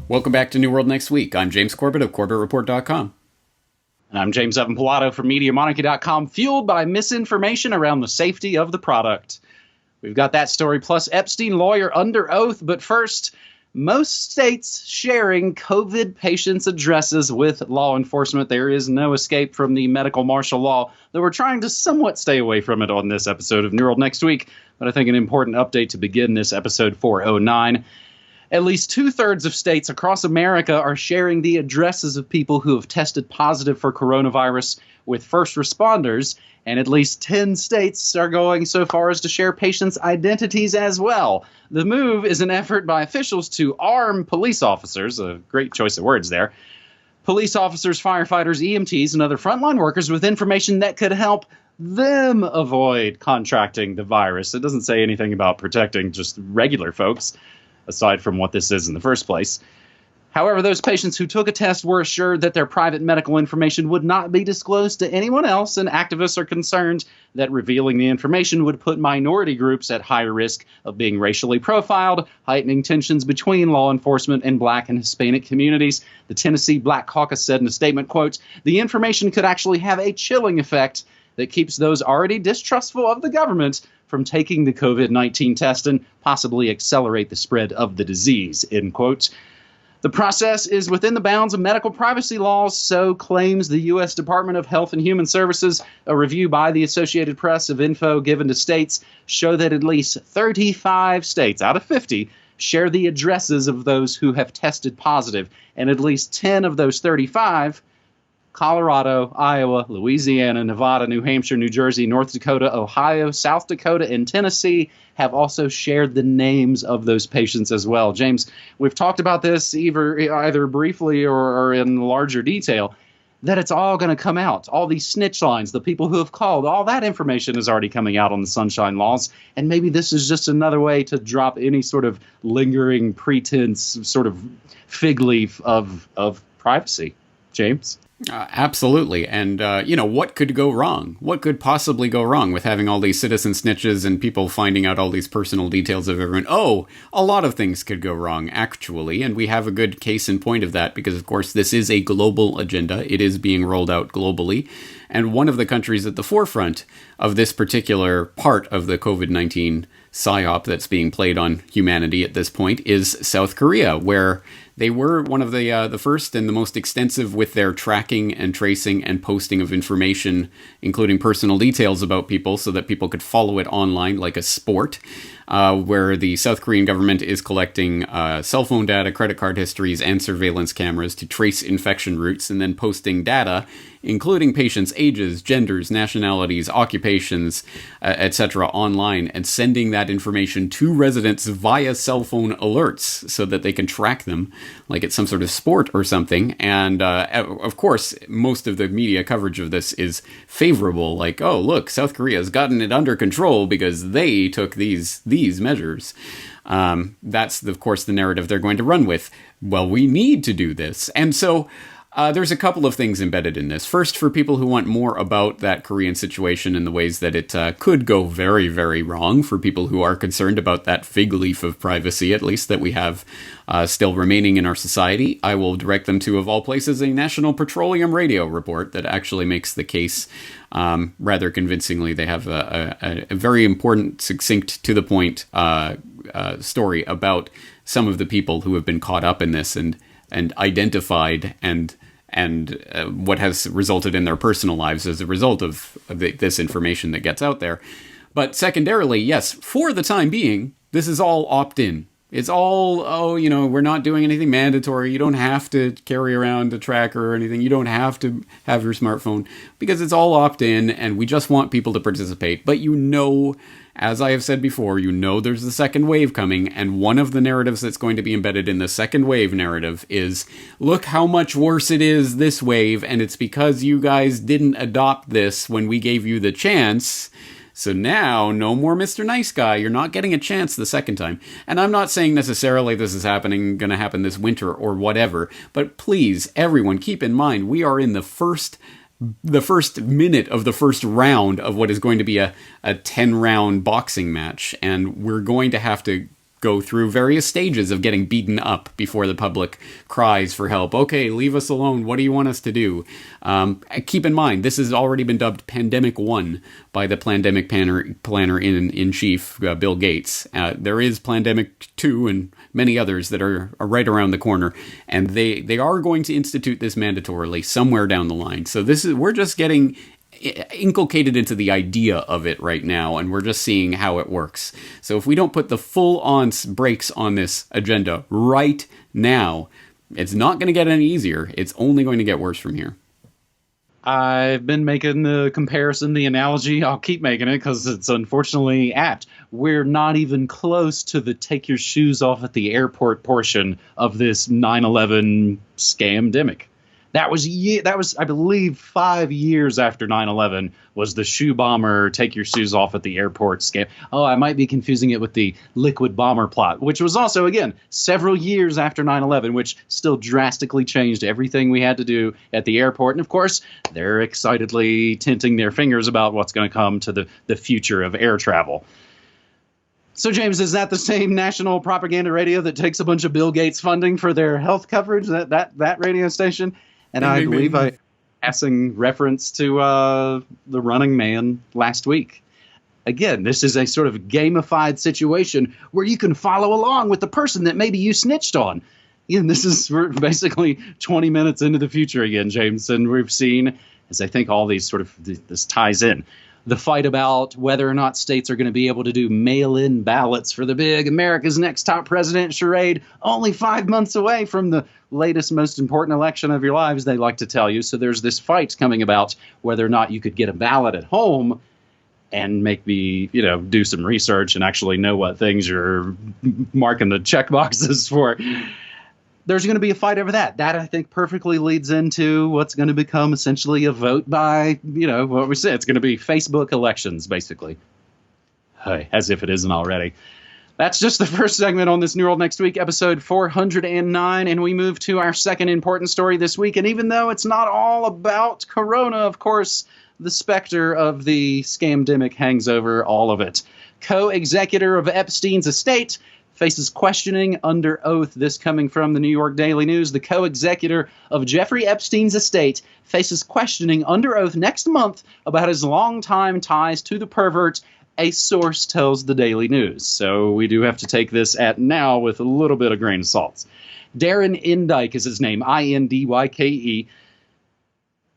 Welcome back to New World Next Week. I'm James Corbett of CorbettReport.com. And I'm James Evan Pilato from MediaMonarchy.com, fueled by misinformation around the safety of the product. We've got that story plus Epstein lawyer under oath. But first, most states sharing COVID patients' addresses with law enforcement. There is no escape from the medical martial law, though we're trying to somewhat stay away from it on this episode of New World Next Week. But I think an important update to begin this episode 409. At least 2/3 of states across America are sharing the addresses of people who have tested positive for coronavirus with first responders, and at least 10 states are going so far as to share patients' identities as well. The move is an effort by officials to arm police officers, a great choice of words there, police officers, firefighters, EMTs, and other frontline workers with information that could help them avoid contracting the virus. It doesn't say anything about protecting just regular folks, aside from what this is in the first place. However, those patients who took a test were assured that their private medical information would not be disclosed to anyone else, and activists are concerned that revealing the information would put minority groups at higher risk of being racially profiled, heightening tensions between law enforcement and Black and Hispanic communities. The Tennessee Black Caucus said in a statement, quote, "The information could actually have a chilling effect that keeps those already distrustful of the government from taking the COVID-19 test and possibly accelerate the spread of the disease," end quote. The process is within the bounds of medical privacy laws, so claims the U.S. Department of Health and Human Services. A review by the Associated Press of info given to states show that at least 35 states out of 50 share the addresses of those who have tested positive, and at least 10 of those 35, Colorado, Iowa, Louisiana, Nevada, New Hampshire, New Jersey, North Dakota, Ohio, South Dakota, and Tennessee have also shared the names of those patients as well. James, we've talked about this either briefly or in larger detail, that it's all going to come out. All these snitch lines, the people who have called, all that information is already coming out on the Sunshine Laws. And maybe this is just another way to drop any sort of lingering pretense, sort of fig leaf of privacy. James? Absolutely. And, what could go wrong? What could possibly go wrong with having all these citizen snitches and people finding out all these personal details of everyone? Oh, a lot of things could go wrong, actually. And we have a good case in point of that because, of course, this is a global agenda. It is being rolled out globally. And one of the countries at the forefront of this particular part of the COVID-19 psyop that's being played on humanity at this point is South Korea, where they were one of the first and the most extensive with their tracking and tracing and posting of information, including personal details about people so that people could follow it online like a sport, where the South Korean government is collecting cell phone data, credit card histories, and surveillance cameras to trace infection routes and then posting data, including patients' ages, genders, nationalities, occupations, etc. online, and sending that information to residents via cell phone alerts so that they can track them like it's some sort of sport or something. And of course, most of the media coverage of this is favorable, like, oh, look, South Korea has gotten it under control because they took these measures. That's, of course, the narrative they're going to run with. Well, we need to do this. And so there's a couple of things embedded in this. First, for people who want more about that Korean situation and the ways that it could go very, very wrong, for people who are concerned about that fig leaf of privacy, at least, that we have still remaining in our society, I will direct them to, of all places, a National Petroleum Radio report that actually makes the case rather convincingly. They have a very important, succinct, to-the-point story about some of the people who have been caught up in this and identified and what has resulted in their personal lives as a result of this information that gets out there. But secondarily, yes, for the time being, this is all opt-in. It's all, we're not doing anything mandatory. You don't have to carry around a tracker or anything. You don't have to have your smartphone because it's all opt-in and we just want people to participate. But as I have said before, there's the second wave coming, and one of the narratives that's going to be embedded in the second wave narrative is, look how much worse it is this wave, and it's because you guys didn't adopt this when we gave you the chance. So now, no more Mr. Nice Guy. You're not getting a chance the second time. And I'm not saying necessarily this is going to happen this winter or whatever, but please, everyone, keep in mind, we are in the first minute of the first round of what is going to be a 10-round boxing match, and we're going to have to go through various stages of getting beaten up before the public cries for help. Okay, leave us alone. What do you want us to do? Keep in mind, this has already been dubbed Pandemic 1 by the pandemic planner in chief, Bill Gates. There is Pandemic 2 and many others that are right around the corner, and they are going to institute this mandatorily somewhere down the line. So we're just getting inculcated into the idea of it right now, and we're just seeing how it works. So if we don't put the full-on brakes on this agenda right now, it's not going to get any easier. It's only going to get worse from here. I've been making the comparison, the analogy. I'll keep making it because it's unfortunately apt. We're not even close to the take your shoes off at the airport portion of this 9/11 scamdemic. That was, I believe, 5 years after 9/11 was the shoe bomber, take your shoes off at the airport scam. Oh, I might be confusing it with the liquid bomber plot, which was also, again, several years after 9/11, which still drastically changed everything we had to do at the airport. And, of course, they're excitedly tinting their fingers about what's going to come to the future of air travel. So, James, is that the same national propaganda radio that takes a bunch of Bill Gates funding for their health coverage, that radio station? And I believe I passing reference to the Running Man last week. Again, this is a sort of gamified situation where you can follow along with the person that maybe you snitched on. And we're basically 20 minutes into the future again, James. And we've seen, as I think all these this ties in, the fight about whether or not states are going to be able to do mail-in ballots for the big America's Next Top President charade, only 5 months away from the latest, most important election of your lives, they like to tell you. So there's this fight coming about whether or not you could get a ballot at home and make me, do some research and actually know what things you're marking the check boxes for. There's going to be a fight over that. That, I think, perfectly leads into what's going to become essentially a vote by, what we say. It's going to be Facebook elections, basically. Hey, as if it isn't already. That's just the first segment on this New World Next Week, episode 409, and we move to our second important story this week. And even though it's not all about Corona, of course, the specter of the scamdemic hangs over all of it. Co-executor of Epstein's estate faces questioning under oath. This coming from the New York Daily News. The co-executor of Jeffrey Epstein's estate faces questioning under oath next month about his longtime ties to the pervert, a source tells the Daily News. So we do have to take this at now with a little bit of grain of salt. Darren Indyke is his name, Indyke.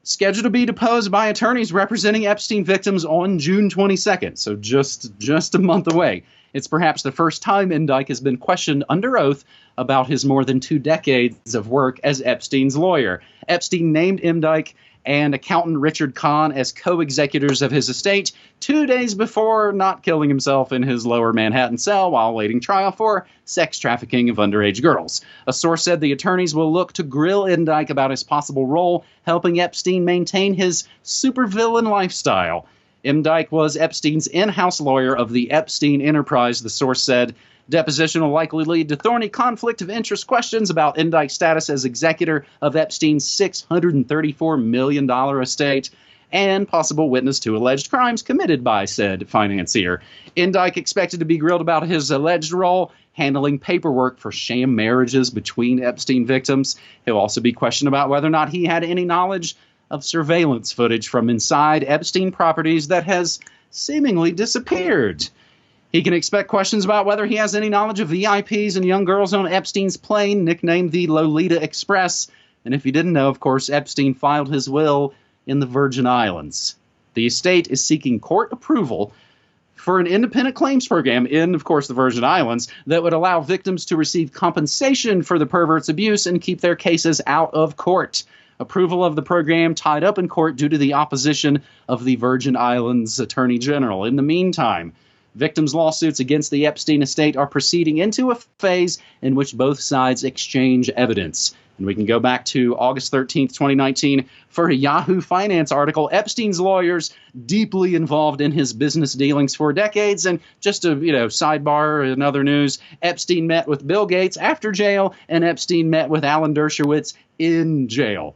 Scheduled to be deposed by attorneys representing Epstein victims on June 22nd, so just a month away. It's perhaps the first time Indyke has been questioned under oath about his more than 2 decades of work as Epstein's lawyer. Epstein named Indyke and accountant Richard Kahn as co-executors of his estate 2 days before not killing himself in his lower Manhattan cell while awaiting trial for sex trafficking of underage girls. A source said the attorneys will look to grill Indyke about his possible role helping Epstein maintain his supervillain lifestyle. Indyke was Epstein's in-house lawyer of the Epstein enterprise, the source said. Deposition will likely lead to thorny conflict of interest questions about Indyke's status as executor of Epstein's $634 million estate and possible witness to alleged crimes committed by said financier. Indyke expected to be grilled about his alleged role handling paperwork for sham marriages between Epstein victims. He'll also be questioned about whether or not he had any knowledge of surveillance footage from inside Epstein properties that has seemingly disappeared. He can expect questions about whether he has any knowledge of VIPs and young girls on Epstein's plane, nicknamed the Lolita Express. And if you didn't know, of course, Epstein filed his will in the Virgin Islands. The estate is seeking court approval for an independent claims program in, of course, the Virgin Islands that would allow victims to receive compensation for the pervert's abuse and keep their cases out of court. Approval of the program tied up in court due to the opposition of the Virgin Islands Attorney General. In the meantime, victims' lawsuits against the Epstein estate are proceeding into a phase in which both sides exchange evidence. And we can go back to August 13th, 2019, for a Yahoo Finance article. Epstein's lawyers deeply involved in his business dealings for decades. And just a sidebar in other news, Epstein met with Bill Gates after jail, and Epstein met with Alan Dershowitz in jail.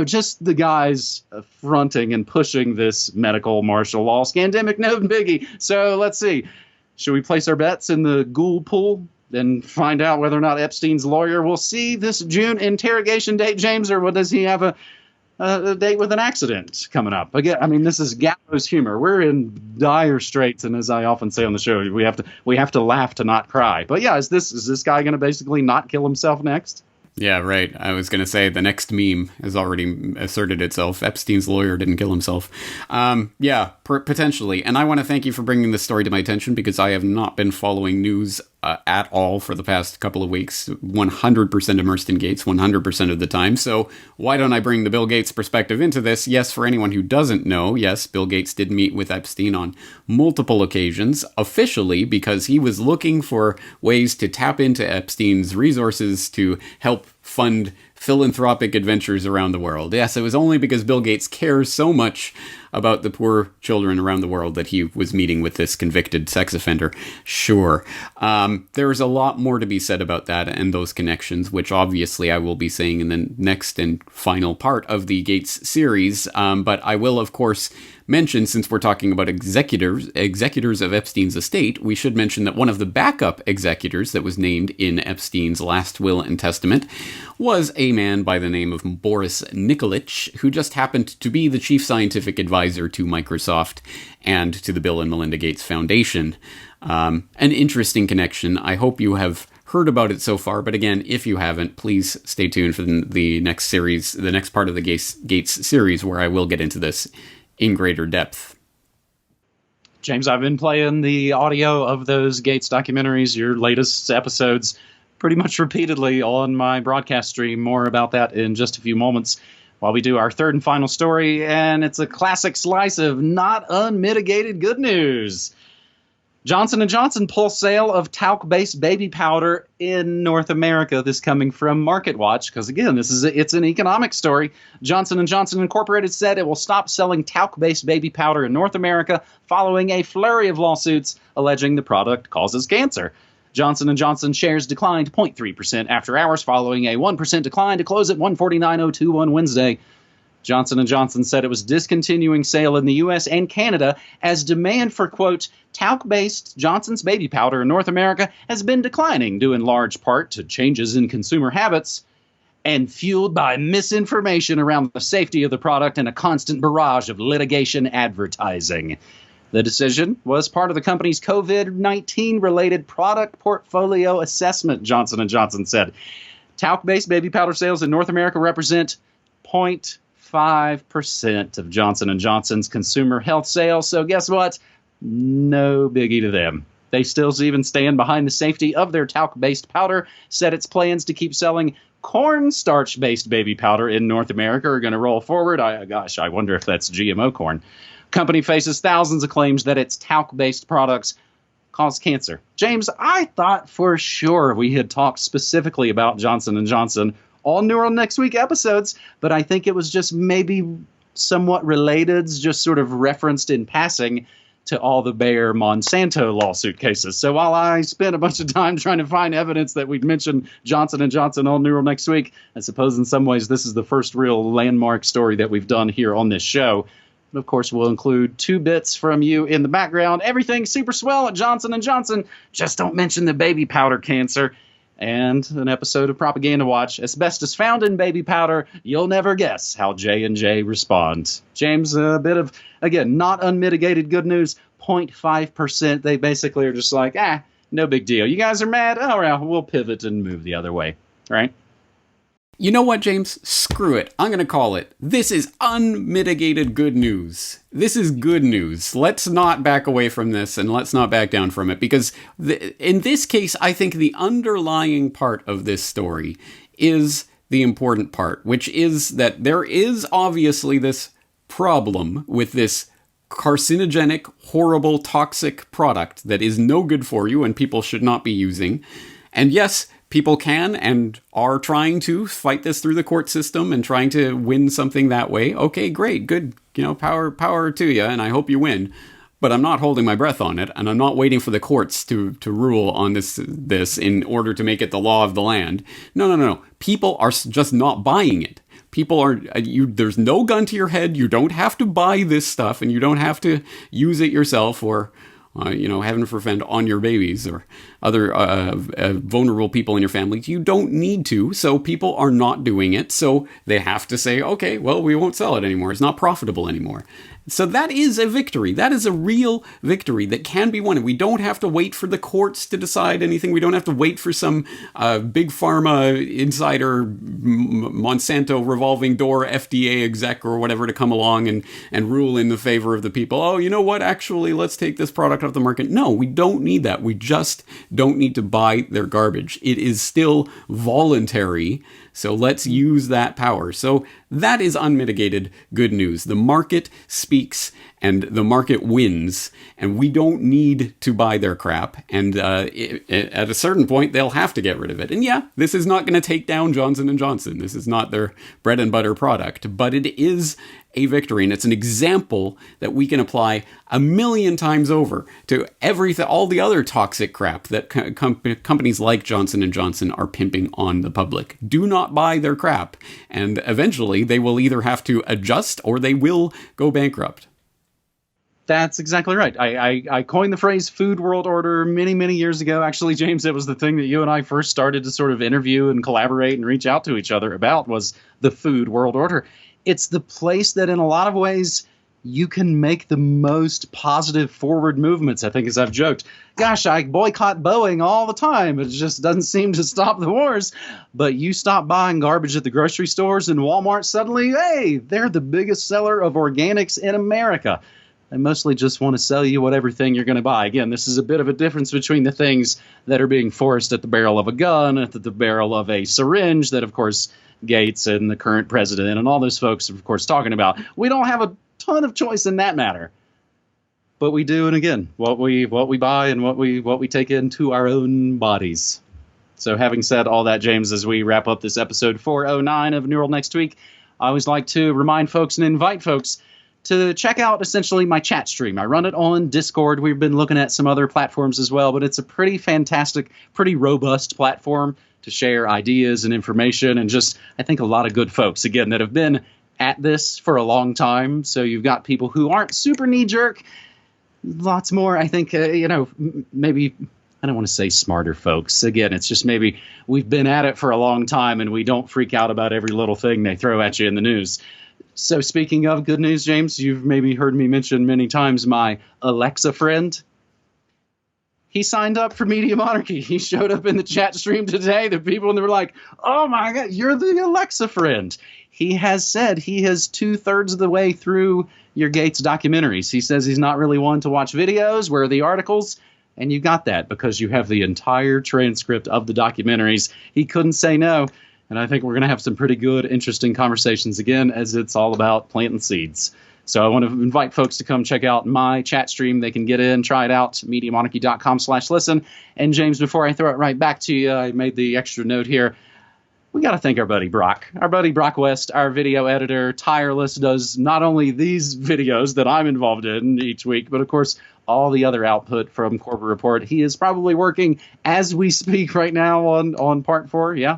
Just the guys fronting and pushing this medical martial law scandemic, no biggie. So let's see. Should we place our bets in the ghoul pool? and find out whether or not Epstein's lawyer will see this June interrogation date, James, or does he have a date with an accident coming up? Again, I mean, this is gallows humor. We're in dire straits, and as I often say on the show, we have to laugh to not cry. But yeah, is this guy going to basically not kill himself next? Yeah, right. I was going to say the next meme has already asserted itself. Epstein's lawyer didn't kill himself. Yeah, potentially. And I want to thank you for bringing this story to my attention because I have not been following news at all for the past couple of weeks. 100% immersed in Gates, 100% of the time. So why don't I bring the Bill Gates perspective into this? Yes, for anyone who doesn't know, yes, Bill Gates did meet with Epstein on multiple occasions, officially, because he was looking for ways to tap into Epstein's resources to help fund philanthropic adventures around the world. Yes, it was only because Bill Gates cares so much about the poor children around the world that he was meeting with this convicted sex offender. Sure. There's a lot more to be said about that and those connections, which obviously I will be saying in the next and final part of the Gates series. But I will, of course, mention, since we're talking about executors of Epstein's estate, we should mention that one of the backup executors that was named in Epstein's last will and testament was a man by the name of Boris Nikolic, who just happened to be the chief scientific advisor to Microsoft and to the Bill and Melinda Gates Foundation. An interesting connection. I hope you have heard about it so far, but again, if you haven't, please stay tuned for the next series, the next part of the Gates series, where I will get into this in greater depth. James, I've been playing the audio of those Gates documentaries, your latest episodes, pretty much repeatedly on my broadcast stream. More about that in just a few moments while we do our third and final story, and it's a classic slice of not unmitigated good news. Johnson & Johnson pulls sale of talc-based baby powder in North America. This coming from MarketWatch, because again, it's an economic story. Johnson & Johnson Incorporated said it will stop selling talc-based baby powder in North America following a flurry of lawsuits alleging the product causes cancer. Johnson & Johnson shares declined 0.3% after hours following a 1% decline to close at 149.02 on Wednesday. Johnson & Johnson said it was discontinuing sale in the U.S. and Canada as demand for, quote, talc-based Johnson's baby powder in North America has been declining, due in large part to changes in consumer habits and fueled by misinformation around the safety of the product and a constant barrage of litigation advertising. The decision was part of the company's COVID-19 related product portfolio assessment, Johnson & Johnson said. Talc-based baby powder sales in North America represent 0.5% of Johnson & Johnson's consumer health sales. So guess what? No biggie to them. They still even stand behind the safety of their talc-based powder, said its plans to keep selling cornstarch-based baby powder in North America are going to roll forward. I wonder if that's GMO corn. Company faces thousands of claims that its talc-based products cause cancer. James, I thought for sure we had talked specifically about Johnson & Johnson on Neural Next Week episodes, but I think it was just maybe somewhat related, just sort of referenced in passing to all the Bayer Monsanto lawsuit cases. So while I spent a bunch of time trying to find evidence that we'd mentioned Johnson & Johnson on Neural Next Week, I suppose in some ways this is the first real landmark story that we've done here on this show. And of course, we'll include 2 bits from you in the background. Everything super swell at Johnson & Johnson. Just don't mention the baby powder cancer. And an episode of Propaganda Watch, Asbestos found in baby powder. You'll never guess how J&J responds. James, a bit of, again, not unmitigated good news. 0.5%. They basically are just like, no big deal. You guys are mad? Oh, well, we'll pivot and move the other way. Right? You know what, James? Screw it. I'm going to call it. This is unmitigated good news. This is good news. Let's not back away from this and let's not back down from it, because in this case, I think the underlying part of this story is the important part, which is that there is obviously this problem with this carcinogenic, horrible, toxic product that is no good for you and people should not be using. And yes, people can and are trying to fight this through the court system and trying to win something that way. Okay, great, good, power to you, and I hope you win. But I'm not holding my breath on it, and I'm not waiting for the courts to rule on this in order to make it the law of the land. No. People are just not buying it. People are, there's no gun to your head. You don't have to buy this stuff, and you don't have to use it yourself or heaven forfend, on your babies or other vulnerable people in your family. You don't need to, so people are not doing it, so they have to say, okay, well, we won't sell it anymore. It's not profitable anymore. So that is a victory. That is a real victory that can be won. And we don't have to wait for the courts to decide anything. We don't have to wait for some big pharma insider, Monsanto revolving door FDA exec or whatever to come along and rule in the favor of the people. Oh, you know what? Actually, let's take this product off the market. No, we don't need that. We just don't need to buy their garbage. It is still voluntary. So let's use that power. So that is unmitigated good news. The market speaks and the market wins, and we don't need to buy their crap. And at a certain point, they'll have to get rid of it. And yeah, this is not going to take down Johnson & Johnson. This is not their bread and butter product, but it is a victory, and it's an example that we can apply 1,000,000 times over to everything, all the other toxic crap that companies like Johnson & Johnson are pimping on the public. Do not buy their crap, and eventually they will either have to adjust or they will go bankrupt. That's exactly right. I coined the phrase food world order many, many years ago. Actually, James, it was the thing that you and I first started to sort of interview and collaborate and reach out to each other about, was the food world order. It's the place that in a lot of ways you can make the most positive forward movements. I think, as I've joked, gosh, I boycott Boeing all the time. It just doesn't seem to stop the wars. But you stop buying garbage at the grocery stores and Walmart, suddenly, hey, they're the biggest seller of organics in America. They mostly just want to sell you whatever thing you're going to buy. Again, this is a bit of a difference between the things that are being forced at the barrel of a gun, at the barrel of a syringe, that, of course, Gates and the current president and all those folks are, of course, talking about. We don't have a ton of choice in that matter. But we do, and again, what we buy and what we take into our own bodies. So having said all that, James, as we wrap up this episode 409 of New World Next Week, I always like to remind folks and invite folks to check out essentially my chat stream. I run it on Discord. We've been looking at some other platforms as well, but it's a pretty fantastic, pretty robust platform to share ideas and information, and just, I think, a lot of good folks, again, that have been at this for a long time. So you've got people who aren't super knee-jerk, lots more, I think, maybe, I don't want to say smarter folks. Again, it's just maybe we've been at it for a long time and we don't freak out about every little thing they throw at you in the news. So speaking of good news, James, you've maybe heard me mention many times my Alexa friend. He signed up for Media Monarchy. He showed up in the chat stream today. The people were like, oh my God, you're the Alexa friend. He has said he is 2/3 of the way through your Gates documentaries. He says he's not really one to watch videos. Where are the articles? And you got that because you have the entire transcript of the documentaries. He couldn't say no. And I think we're going to have some pretty good, interesting conversations again, as it's all about planting seeds. So I want to invite folks to come check out my chat stream. They can get in, try it out, MediaMonarchy.com/listen. And James, before I throw it right back to you, I made the extra note here. We got to thank our buddy Brock. Our buddy Brock West, our video editor, tireless, does not only these videos that I'm involved in each week, but of course, all the other output from Corbett Report. He is probably working as we speak right now on part 4, yeah?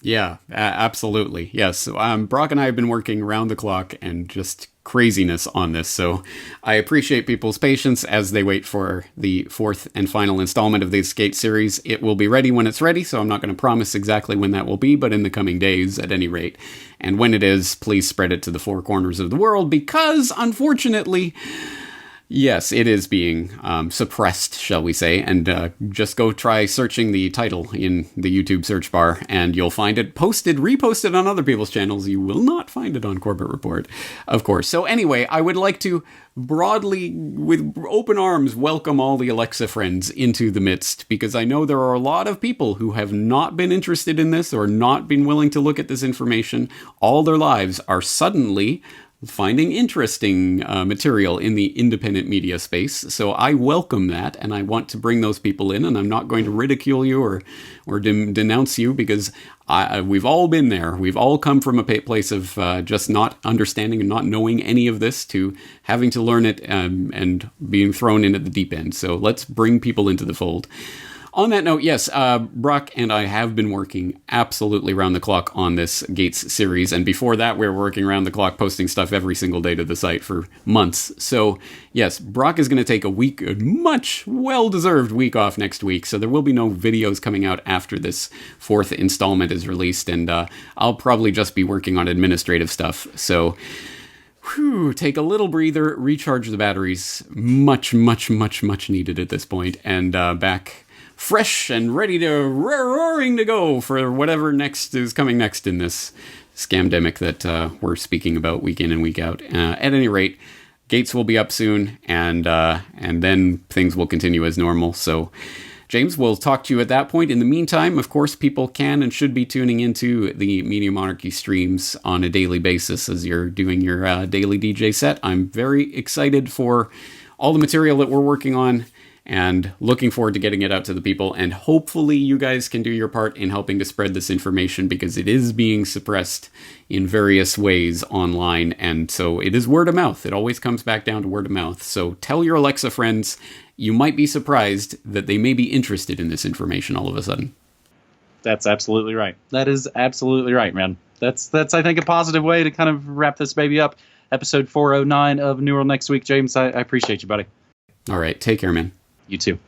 Yeah, absolutely. Yes. Brock and I have been working around the clock and just craziness on this. So I appreciate people's patience as they wait for the 4th and final installment of the Skate series. It will be ready when it's ready, so I'm not going to promise exactly when that will be, but in the coming days at any rate. And when it is, please spread it to the 4 corners of the world because, unfortunately, yes, it is being suppressed, shall we say, and just go try searching the title in the YouTube search bar, and you'll find it reposted on other people's channels. You will not find it on Corbett Report, of course. So anyway, I would like to broadly, with open arms, welcome all the Alexa friends into the midst, because I know there are a lot of people who have not been interested in this or not been willing to look at this information all their lives are suddenly finding interesting material in the independent media space. So I welcome that, and I want to bring those people in, and I'm not going to ridicule you or denounce you, because we've all been there. We've all come from a place of just not understanding and not knowing any of this to having to learn it and being thrown in at the deep end. So let's bring people into the fold. On that note, yes, Brock and I have been working absolutely round the clock on this Gates series, and before that, we were working round the clock posting stuff every single day to the site for months. So, yes, Brock is going to take a much well-deserved week off next week, so there will be no videos coming out after this fourth installment is released, and I'll probably just be working on administrative stuff, so take a little breather, recharge the batteries, much needed at this point, and back fresh and ready to roaring to go for whatever next is coming next in this scamdemic that we're speaking about week in and week out. At any rate, Gates will be up soon, and then things will continue as normal. So, James, we'll talk to you at that point. In the meantime, of course, people can and should be tuning into the Media Monarchy streams on a daily basis as you're doing your daily DJ set. I'm very excited for all the material that we're working on, and looking forward to getting it out to the people. And hopefully you guys can do your part in helping to spread this information, because it is being suppressed in various ways online. And so it is word of mouth. It always comes back down to word of mouth. So tell your Alexa friends. You might be surprised that they may be interested in this information all of a sudden. That's absolutely right. That is absolutely right, man. That's I think, a positive way to kind of wrap this baby up. Episode 409 of New World next week. James, I appreciate you, buddy. All right. Take care, man. You too.